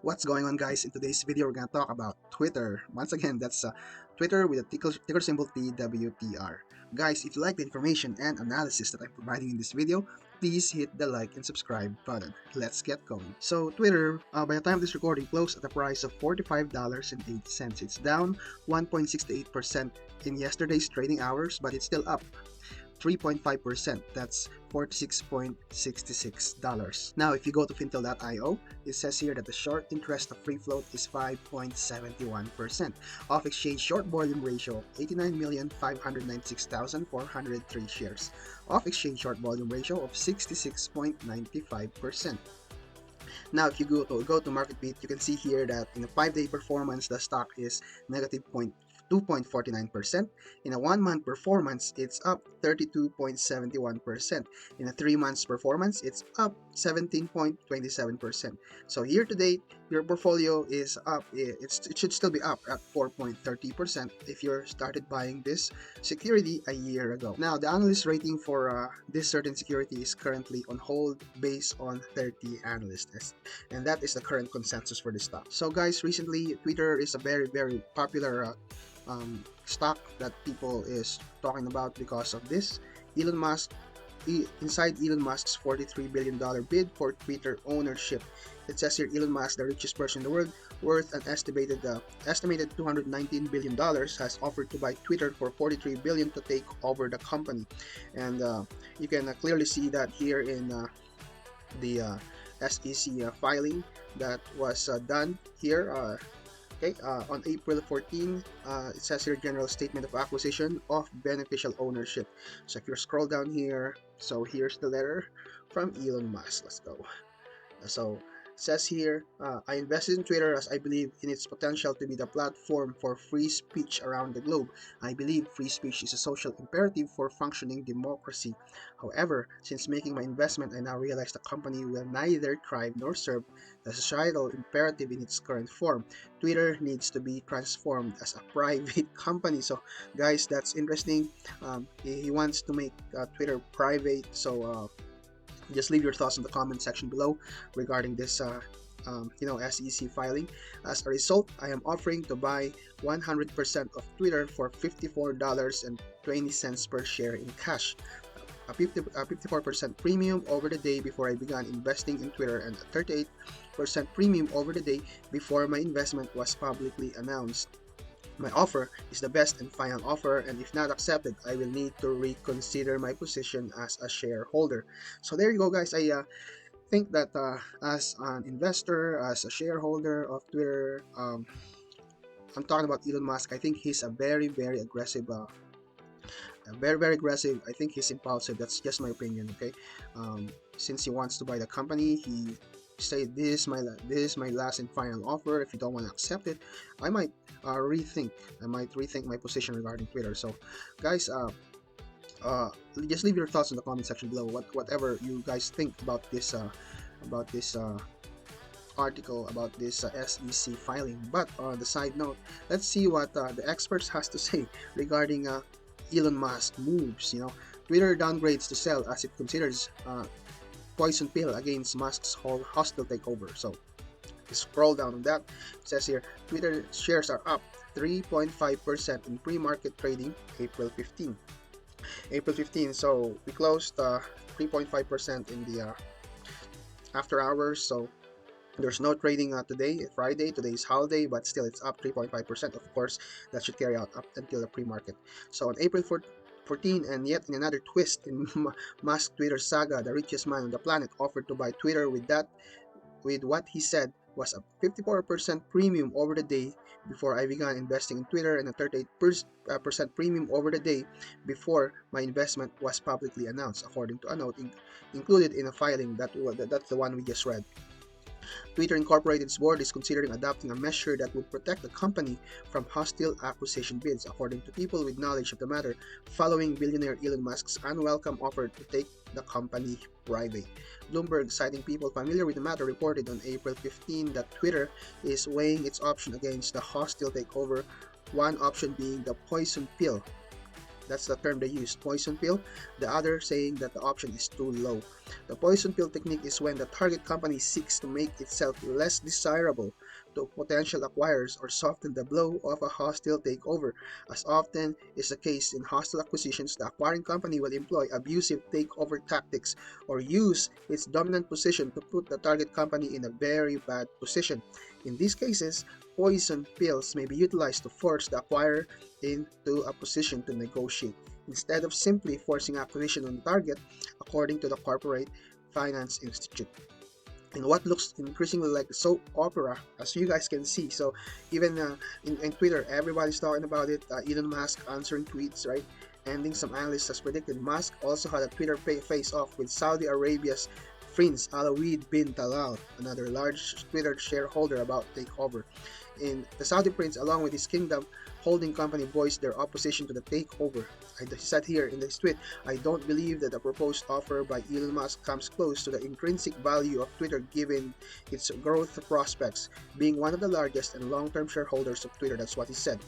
What's going on, guys? In today's video, we're going to talk about Twitter. Once again, that's Twitter with a ticker symbol TWTR. Guys, if you like the information and analysis that I'm providing in this video, please hit the like and subscribe button. Let's get going. So Twitter, by the time of this recording, closed at a price of $45.08. It's down 1.68% in yesterday's trading hours, but it's still up 3.5%. That's $46.66. Now, if you go to fintel.io, it says here that the short interest of free float is 5.71%. Off exchange short volume ratio 89,596,403 shares. Off exchange short volume ratio of 66.95%. Now, if you go to MarketBeat, you can see here that in a 5-day performance, the stock is negative 2.49%. In a 1-month performance, it's up 32.71%. In a 3 months performance, it's up 17.27%. So year to date, your portfolio is up. It should still be up at 4.30% if you started buying this security a year ago. Now, the analyst rating for this certain security is currently on hold based on 30 analysts, and that is the current consensus for this stock. So guys, recently Twitter is a very popular stock that people is talking about because of this. Elon Musk, inside Elon Musk's $43 billion bid for Twitter ownership. It says here Elon Musk, the richest person in the world, worth an estimated $219 billion, has offered to buy Twitter for $43 billion to take over the company. And you can clearly see that here in the SEC filing that was done here. On April 14, it says here general statement of acquisition of beneficial ownership. So if you scroll down here, so here's the letter from Elon Musk. Let's go. So it says here, I invested in Twitter as I believe in its potential to be the platform for free speech around the globe. I believe free speech is a social imperative for functioning democracy. However, since making my investment, I now realize the company will neither thrive nor serve the societal imperative in its current form. Twitter needs to be transformed as a private company. So guys, that's interesting. He wants to make Twitter private. So just leave your thoughts in the comment section below regarding this SEC filing. As a result, I am offering to buy 100% of Twitter for $54.20 per share in cash, a 54% premium over the day before I began investing in Twitter, and a 38% premium over the day before my investment was publicly announced. My offer is the best and final offer, and if not accepted, I will need to reconsider my position as a shareholder. So there you go, guys. I think that as an investor, as a shareholder of Twitter, I'm talking about Elon Musk. I think he's a very aggressive. Very aggressive. I think he's impulsive. That's just my opinion. Okay, since he wants to buy the company, he say this is my last and final offer. If you don't want to accept it, I might rethink my position regarding Twitter. So guys, just leave your thoughts in the comment section below, whatever you guys think about this article, about this SEC filing. But on the side note, let's see what the experts has to say regarding Elon Musk moves. Twitter downgrades to sell as it considers poison pill against Musk's whole hostile takeover. So scroll down on that. It says here Twitter shares are up 3.5% in pre-market trading April 15. So we closed 3.5% in the after hours. So there's no trading today, Friday. Today is holiday, but still it's up 3.5%. Of course, that should carry out up until the pre-market. So on April 14, and yet in another twist in Musk Twitter saga, the richest man on the planet offered to buy Twitter with what he said was a 54% premium over the day before I began investing in Twitter, and a 38% premium over the day before my investment was publicly announced, according to a note included in a filing that's the one we just read. Twitter Incorporated's board is considering adopting a measure that would protect the company from hostile acquisition bids, according to people with knowledge of the matter, following billionaire Elon Musk's unwelcome offer to take the company private. Bloomberg, citing people familiar with the matter, reported on April 15 that Twitter is weighing its option against the hostile takeover, one option being the poison pill. That's the term they use, poison pill. The other saying that the option is too low. The poison pill technique is when the target company seeks to make itself less desirable to potential acquirers or soften the blow of a hostile takeover. As often is the case in hostile acquisitions, the acquiring company will employ abusive takeover tactics or use its dominant position to put the target company in a very bad position. In these cases, poison pills may be utilized to force the acquirer into a position to negotiate, instead of simply forcing acquisition on the target, according to the Corporate Finance Institute. In what looks increasingly like a soap opera, as you guys can see. So even in Twitter, everybody's talking about it. Elon Musk answering tweets, right? Ending, some analysts has predicted. Musk also had a Twitter face-off with Saudi Arabia's Prince Alawid bin Talal, another large Twitter shareholder, about takeover. In the Saudi prince, along with his kingdom holding company, voiced their opposition to the takeover. I said here in this tweet, I don't believe that the proposed offer by Elon Musk comes close to the intrinsic value of Twitter given its growth prospects, being one of the largest and long-term shareholders of Twitter. That's what he said.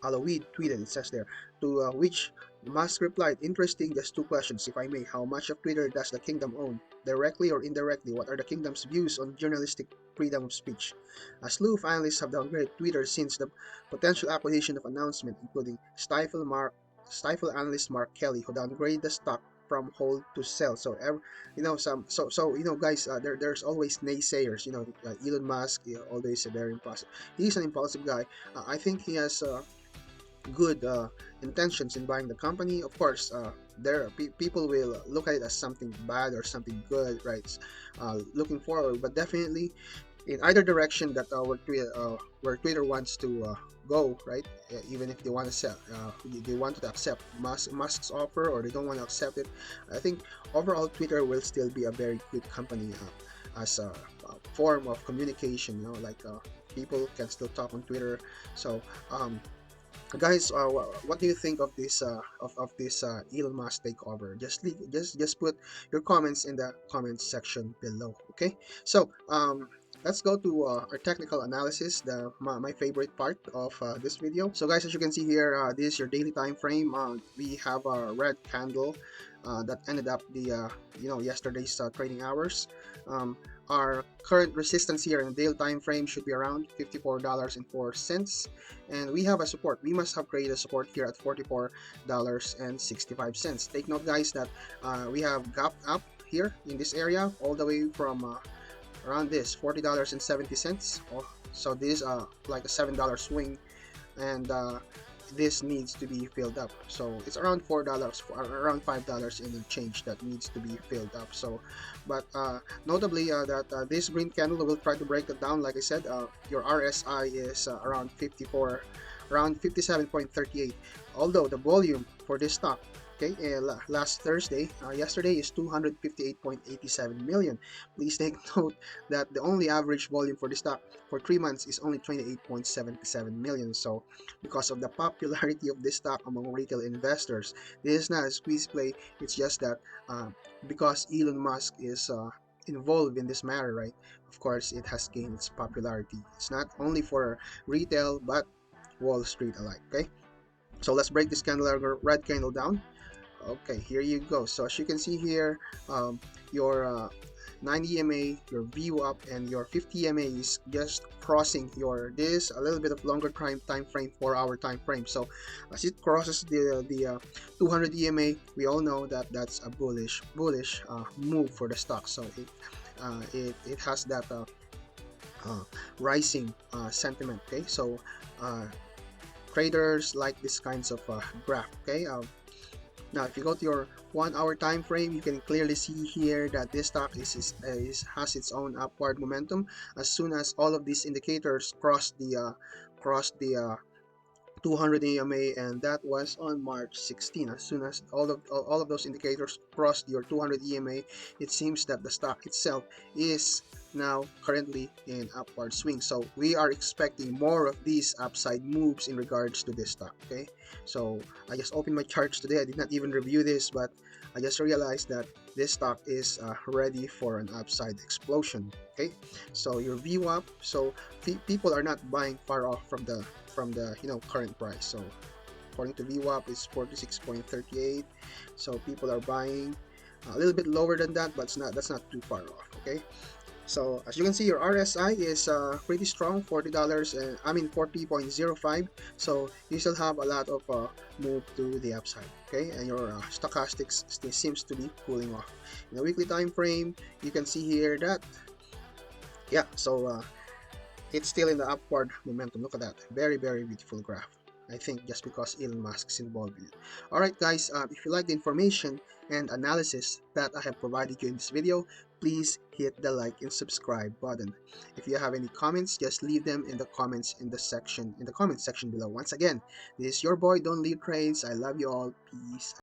Alawid tweeted, it says there, to which Musk replied, interesting, just two questions, if I may. How much of Twitter does the kingdom own? Directly or indirectly, what are the kingdom's views on journalistic freedom of speech? A slew of analysts have downgraded Twitter since the potential acquisition of announcement, including Stifle analyst Mark Kelly, who downgraded the stock from hold to sell. So, guys, there's always naysayers. Elon Musk, always a very impulsive. He's an impulsive guy. I think he has good intentions in buying the company. Of course, people will look at it as something bad or something good, right? Looking forward, but definitely in either direction that where Twitter wants to go, right? Even if they want to sell, they want to accept Musk's offer or they don't want to accept it. I think overall Twitter will still be a very good company as a form of communication. People can still talk on Twitter. So guys, what do you think of this Elon Musk takeover? Just put your comments in the comments section below. Okay, so let's go to our technical analysis, my favorite part of this video. So guys, as you can see here, this is your daily time frame. We have a red candle that ended up the yesterday's trading hours. Our current resistance here in the daily time frame should be around $54.04, and we have a support. We must have created a support here at $44.65. Take note, guys, that we have gapped up here in this area all the way from around this $40.70. So this is like a $7 swing, and this needs to be filled up. So it's around $4, around $5 in the change that needs to be filled up. So, but notably that this green candle will try to break it down. Like I said, your RSI is around 57.38. Although the volume for this stock, okay, last Thursday, yesterday, is 258.87 million. Please take note that the only average volume for this stock for 3 months is only 28.77 million. So because of the popularity of this stock among retail investors, this is not a squeeze play. It's just that because Elon Musk is involved in this matter, right? Of course, it has gained its popularity. It's not only for retail but Wall Street alike. Okay, so let's break this red candle down. Okay, here you go. So as you can see here, your 90 EMA, your VWAP, and your 50 EMA is just crossing this a little bit of longer time frame, 4-hour time frame. So as it crosses the 200 EMA, we all know that that's a bullish move for the stock. So it has that rising sentiment. Okay, so traders like this kinds of graph. Okay. Now, if you go to your 1-hour time frame, you can clearly see here that this stock has its own upward momentum as soon as all of these indicators cross the 200 EMA, and that was on March 16. As soon as all of those indicators crossed your 200 EMA, it seems that the stock itself is now currently in upward swing. So we are expecting more of these upside moves in regards to this stock. Okay, so I just opened my charts today. I did not even review this, but I just realized that this stock is ready for an upside explosion. Okay, so your VWAP, so people are not buying far off from the current price. So according to VWAP is 46.38. So people are buying a little bit lower than that, but that's not too far off. Okay, so as you can see, your RSI is pretty strong, $40, and I mean 40.05. So you still have a lot of move to the upside. Okay, and your stochastics still seems to be cooling off. In a weekly time frame, you can see here that yeah, so it's still in the upward momentum. Look at that, very very beautiful graph. I think just because Elon Musk is involved in it. Alright guys, if you like the information and analysis that I have provided you in this video, please hit the like and subscribe button. If you have any comments, just leave them in the comments in the comment section below. Once again, this is your boy Don't Leave Trades. I love you all. Peace.